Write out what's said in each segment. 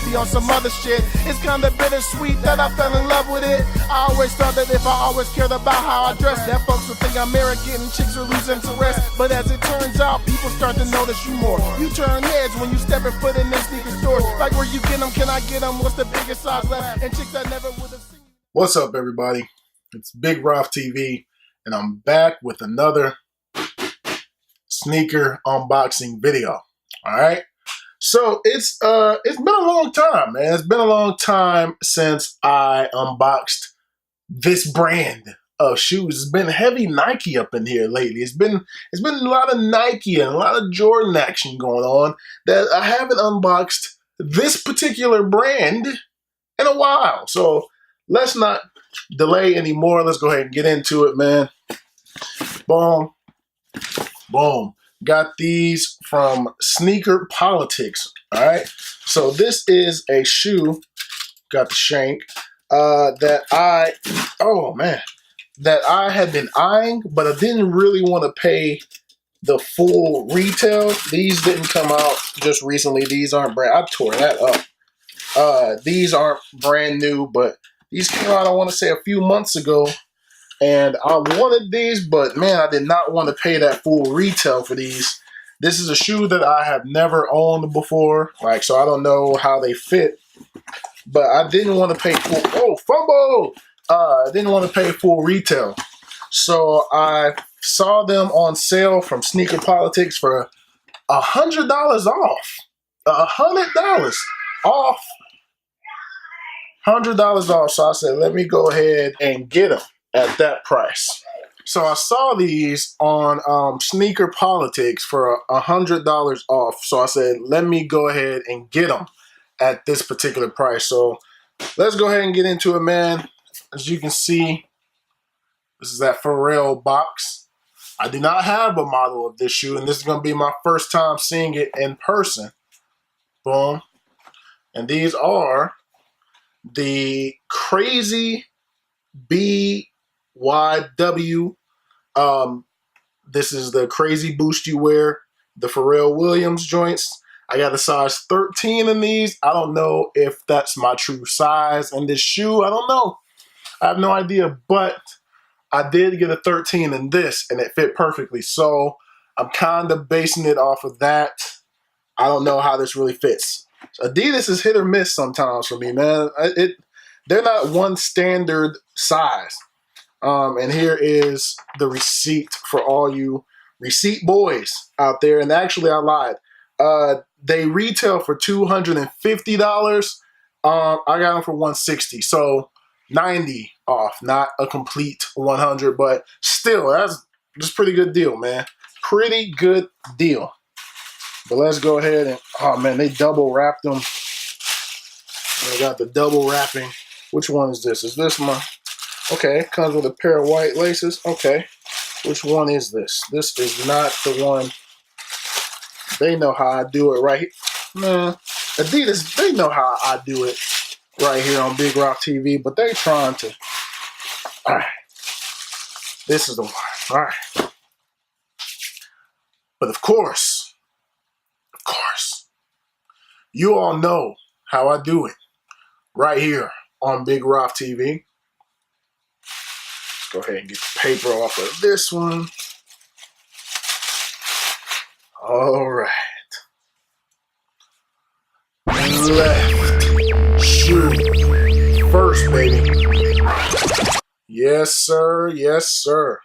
be on some other shit. It's kinda bittersweet that I fell in love with it. I always thought that if I always cared about how I dress, that folks would think I'm arrogant and chicks would lose interest. But as it turns out, people start to notice you more. You turn heads when you step and foot in their sneaker stores. Like, where you get them, can I get them? What's the biggest size left? And chicks I never would have seen. What's up, everybody? It's Big Roth TV, and I'm back with another sneaker unboxing video. All right. So it's been a long time, man. It's been a long time since I unboxed this brand of shoes. It's been heavy Nike up in here lately. It's been a lot of Nike and a lot of Jordan action going on that I haven't unboxed this particular brand in a while. So let's not delay anymore. Let's go ahead and get into it, man. Boom. Boom. Got these from Sneaker Politics. All right. So this is a shoe. Got the shank that I had been eyeing, but I didn't really want to pay the full retail. These didn't come out just recently. These aren't brand. I tore that up. These aren't brand new, but these came out, I want to say, a few months ago. And I wanted these, but man, I did not want to pay that full retail for these. This is a shoe that I have never owned before, so I don't know how they fit. But I didn't want to pay full. I didn't want to pay full retail, so I saw them on sale from Sneaker Politics for $100 off. $100 off. $100 off. So I said, let me go ahead and get them at that price. So I saw these on Sneaker Politics for $100 off. So I said, let me go ahead and get them at this particular price. So let's go ahead and get into it, man. As you can see, this is that Pharrell box. I do not have a model of this shoe, and this is going to be my first time seeing it in person. Boom. And these are the Crazy BYW. This is the Crazy Boost You Wear, the Pharrell Williams joints. I got a size 13 in these. I don't know if that's my true size in this shoe. I don't know. I have no idea, but I did get a 13 in this, and it fit perfectly. So I'm kind of basing it off of that. I don't know how this really fits. Adidas is hit or miss sometimes for me, man. They're not one standard size. And here is the receipt for all you receipt boys out there. And actually, I lied. They retail for $250. I got them for $160. So 90 off, not a complete 100, but still, that's pretty good deal, man. Pretty good deal. But let's go ahead and, oh man, they double wrapped them. They got the double wrapping. Which one is this? Is this my, okay, it comes with a pair of white laces. Okay, which one is this? This is not the one. They know how I do it right here. Man, Adidas, they know how I do it right here on Big Rock TV, but they're trying to. All right, this is the one. All right, but of course, you all know how I do it right here on Big Rock TV. Let's go ahead and get the paper off of this one. All right. Left shoe first, baby. Yes, sir. Yes, sir.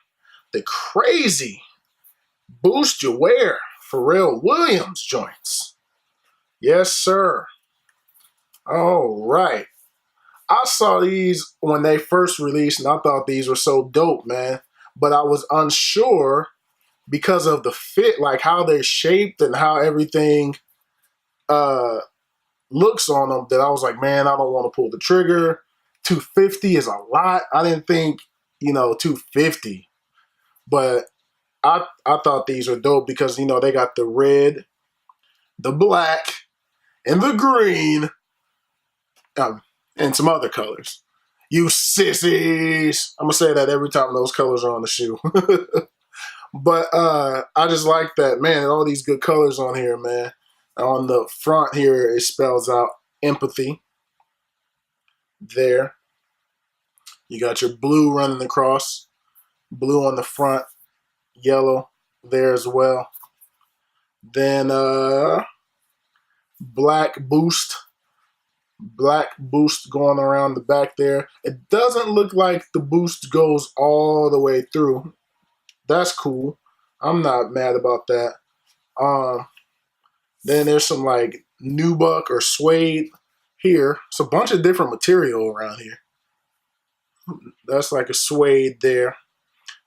The Crazy Boost You Wear Pharrell Williams joints. Yes, sir. All right. I saw these when they first released, and I thought these were so dope, man. But I was unsure because of the fit, like how they're shaped and how everything looks on them, that I was like, man, I don't want to pull the trigger. $250 is a lot. I didn't think, $250. But I thought these were dope because, they got the red, the black, and the green, and some other colors. You sissies. I'm going to say that every time those colors are on the shoe. But I just like that, man. All these good colors on here, man. On the front here, it spells out Empathy there. You got your blue running across, blue on the front, yellow there as well. Then black boost going around the back there. It doesn't look like the boost goes all the way through. That's cool. I'm not mad about that. Then there's some like nubuck or suede here. It's a bunch of different material around here. That's like a suede there.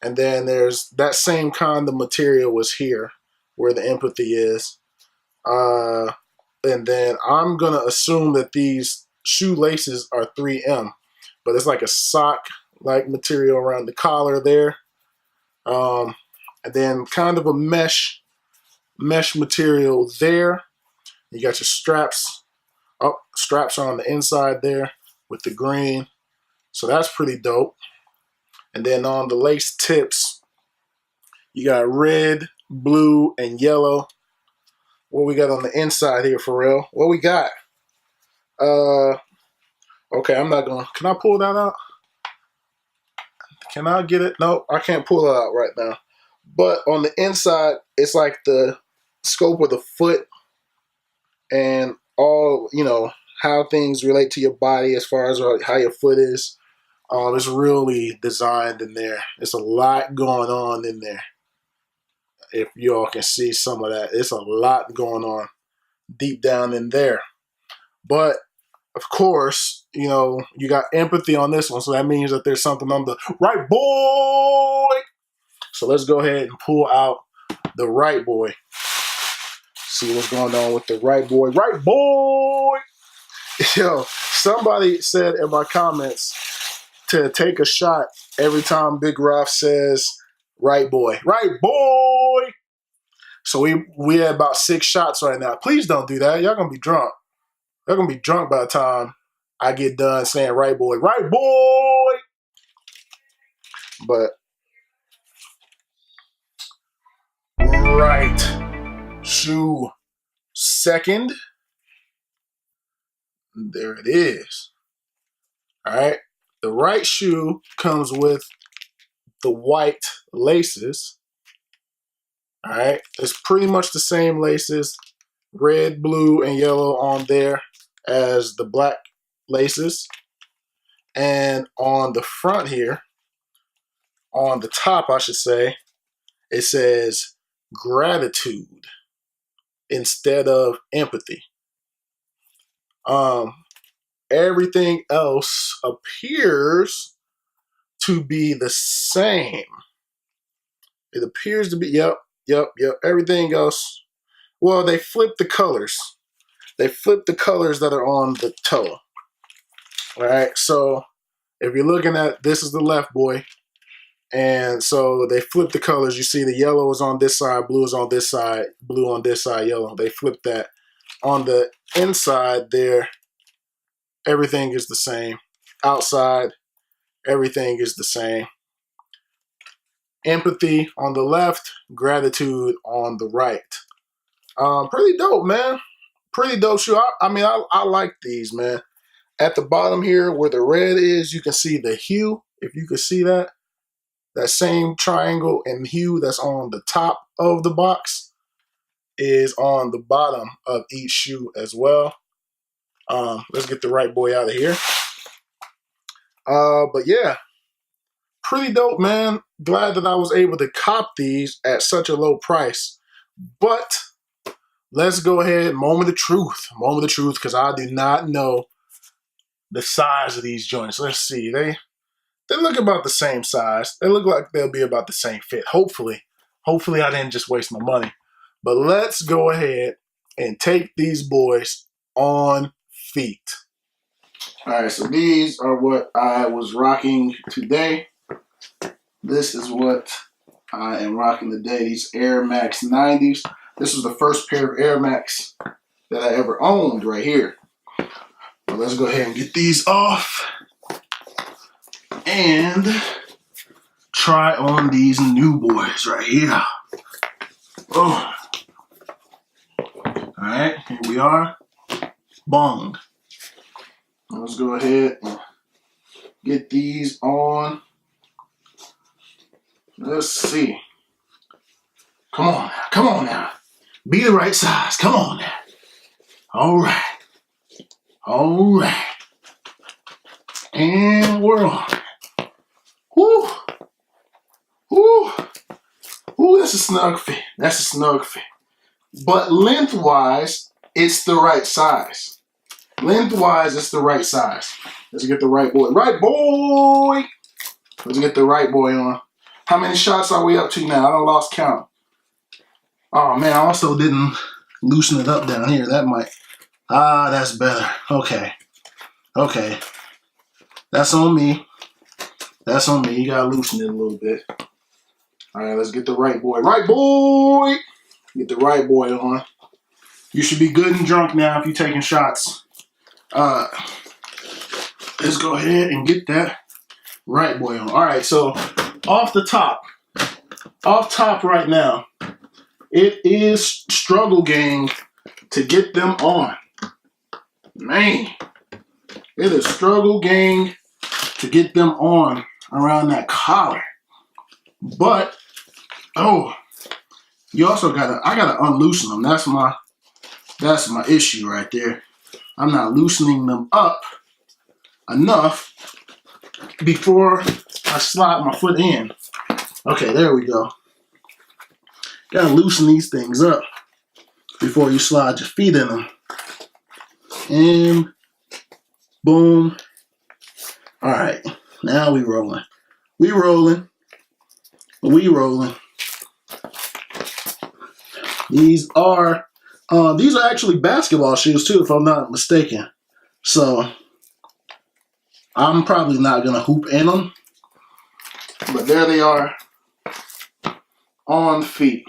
And then there's that same kind of material was here where the Empathy is. And then I'm going to assume that these shoelaces are 3M. But it's like a sock-like material around the collar there. And then kind of a mesh material there. You got your straps. Oh, straps are on the inside there with the green. So that's pretty dope. And then on the lace tips, you got red, blue, and yellow. What we got on the inside here, for real? What we got? Okay, I'm not going to. Can I pull that out? Can I get it? No, I can't pull it out right now. But on the inside, it's like the scope of the foot and all, you know, how things relate to your body as far as how your foot is. It's really designed in there. It's a lot going on in there. If y'all can see some of that, it's a lot going on deep down in there. But of course, you know, you got Empathy on this one, so that means that there's something on the right boy. So let's go ahead and pull out the right boy. See what's going on with the right boy. Right boy! Yo, somebody said in my comments to take a shot every time Big Ralph says right boy. Right boy! So we had about 6 shots right now. Please don't do that. Y'all gonna be drunk. Y'all gonna be drunk by the time I get done saying right boy. Right boy! But right shoe second. There it is. All right. The right shoe comes with the white laces. All right. It's pretty much the same laces, red, blue, and yellow on there as the black laces. And on the front here, on the top, I should say, it says gratitude instead of empathy. Everything else appears to be the same. It appears to be, yep. Everything else, well, they flip the colors. They flip the colors that are on the toe. All right, so if you're looking at, this is the left boy. And so they flip the colors. You see the yellow is on this side, blue is on this side, blue on this side, yellow. They flip that. On the inside there, everything is the same. Outside, everything is the same. Empathy on the left, gratitude on the right. Pretty dope, man. Pretty dope shoe. I mean, I like these, man. At the bottom here where the red is, you can see the hue. If you can see that. That same triangle and hue that's on the top of the box is on the bottom of each shoe as well. Let's get the right boy out of here. But yeah, pretty dope, man. Glad that I was able to cop these at such a low price. But let's go ahead, moment of truth, because I do not know the size of these joints. Let's see, they look about the same size. They look like they'll be about the same fit. Hopefully I didn't just waste my money. But let's go ahead and take these boys on feet. All right, so these are what I was rocking today. This is what I am rocking today. These Air Max 90s. This was the first pair of Air Max that I ever owned right here. So let's go ahead and get these off and try on these new boys right here. Oh. All right, here we are. Bong. let's go ahead and get these on. Let's see. Come on now. Come on now. Be the right size. Come on now. All right. All right. And we're on. Woo. Woo. Ooh, that's a snug fit. That's a snug fit. But lengthwise, it's the right size. Lengthwise, it's the right size. Let's get the right boy. Right boy! Let's get the right boy on. How many shots are we up to now? I done lost count. Oh man, I also didn't loosen it up down here. That might... Ah, that's better. Okay. Okay. That's on me. That's on me. You gotta loosen it a little bit. All right, let's get the right boy. Right boy! Get the right boy on. You should be good and drunk now if you're taking shots. Let's go ahead and get that right boy on. All right, so off top right now, it is struggle gang to get them on. Man, it is struggle gang to get them on around that collar. But, oh, you also I gotta unloosen them. That's my issue right there. I'm not loosening them up enough before I slide my foot in. Okay, there we go. Gotta loosen these things up before you slide your feet in them. And boom. All right, now we rolling. We rolling. We rolling. These are actually basketball shoes too, if I'm not mistaken. So I'm probably not gonna hoop in them, but there they are on feet.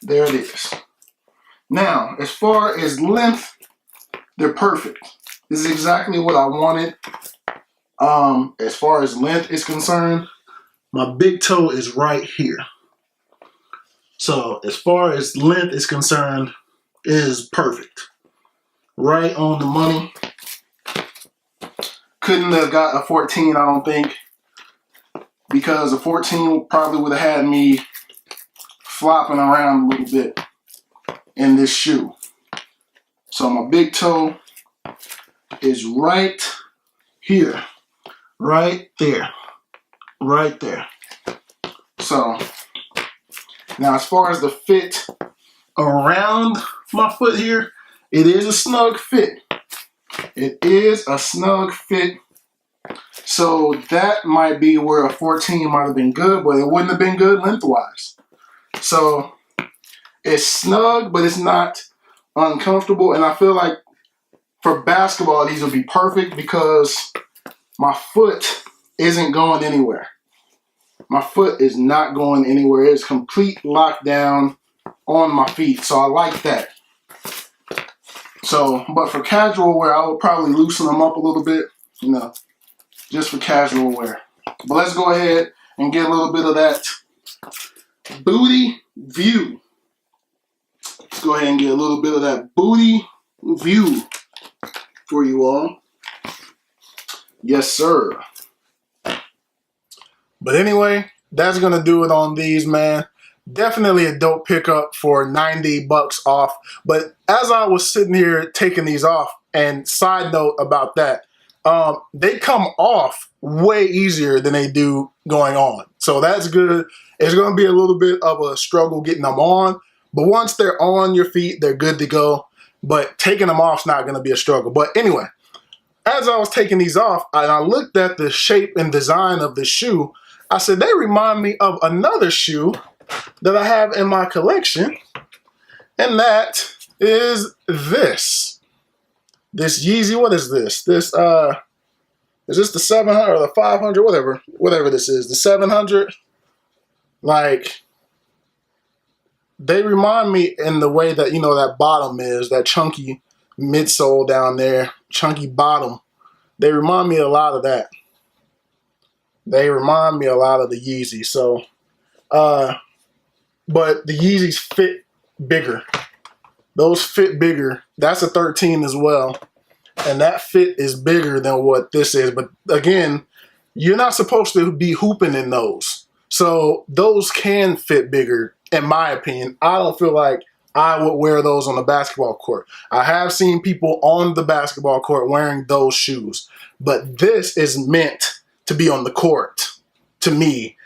There it is. Now, as far as length, they're perfect. This is exactly what I wanted. As far as length is concerned, my big toe is right here. So as far as length is concerned, it is perfect. Right on the money. Couldn't have got a 14, I don't think, because a 14 probably would have had me flopping around a little bit in this shoe. So my big toe is right here, right there, right there. So now as far as the fit around my foot here, it is a snug fit. It is a snug fit. So that might be where a 14 might have been good, but it wouldn't have been good lengthwise. So it's snug, but it's not uncomfortable. And I feel like for basketball, these would be perfect because my foot isn't going anywhere. My foot is not going anywhere. It's complete lockdown on my feet. So I like that. So, but for casual wear, I would probably loosen them up a little bit, you know, just for casual wear. But let's go ahead and get a little bit of that booty view. Let's go ahead and get a little bit of that booty view for you all. Yes, sir. But anyway, that's going to do it on these, man. Definitely a dope pickup for 90 bucks off. But as I was sitting here taking these off, and side note about that, they come off way easier than they do going on. So that's good. It's going to be a little bit of a struggle getting them on. But once they're on your feet, they're good to go. But taking them off is not going to be a struggle. But anyway, as I was taking these off, and I looked at the shape and design of the shoe, I said, they remind me of another shoe that I have in my collection, and that is this Yeezy. What is this? Is this the 700 or the 500? Whatever this is, the 700. Like, they remind me in the way that, you know, that bottom is, that chunky midsole down there, chunky bottom. They remind me a lot of that. They remind me a lot of the Yeezy. So, but the Yeezys fit bigger. Those fit bigger. That's a 13 as well. and that fit is bigger than what this is. But again, you're not supposed to be hooping in those. So those can fit bigger, in my opinion. I don't feel like I would wear those on the basketball court. I have seen people on the basketball court wearing those shoes, but this is meant to be on the court, to me.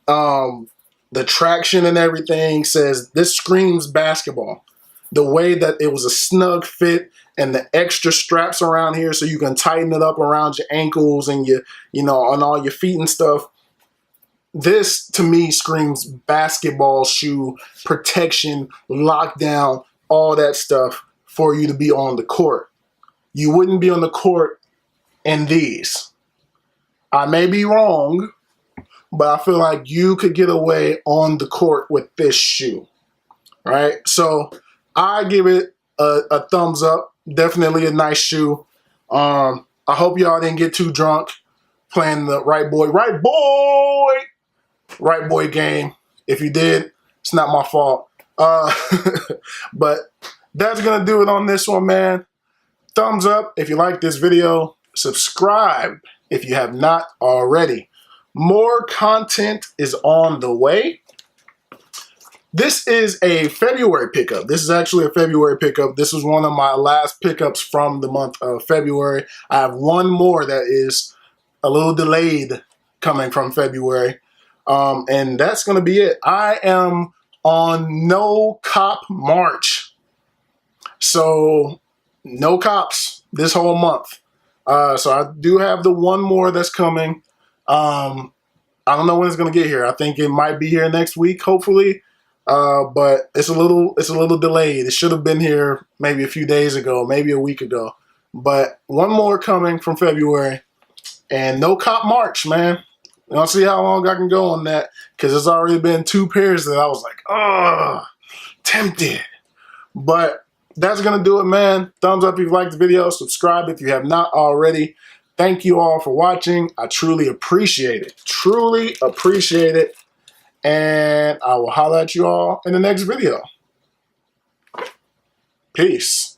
The traction and everything says this screams basketball. The way that it was a snug fit and the extra straps around here so you can tighten it up around your ankles and on all your feet and stuff. This, to me, screams basketball shoe protection, lockdown, all that stuff for you to be on the court. You wouldn't be on the court in these. I may be wrong, but I feel like you could get away on the court with this shoe, right? So I give it a thumbs up. Definitely a nice shoe. I hope y'all didn't get too drunk playing the right boy game. If you did, it's not my fault. But that's gonna do it on this one, man. Thumbs up if you like this video. Subscribe if you have not already. More content is on the way. This is a February pickup. This is actually a February pickup. This was one of my last pickups from the month of February. I have one more that is a little delayed coming from February. And that's going to be it. I am on no cop March. So no cops this whole month. So I do have the one more that's coming. I don't know when it's going to get here. I think it might be here next week, hopefully. But it's a little delayed. It should have been here maybe a few days ago, maybe a week ago. But one more coming from February. And no cop March, man. I'll see how long I can go on that, because it's already been 2 pairs that I was like, tempted. But that's going to do it, man. Thumbs up if you liked the video. Subscribe if you have not already. Thank you all for watching. I truly appreciate it. Truly appreciate it. And I will holler at you all in the next video. Peace.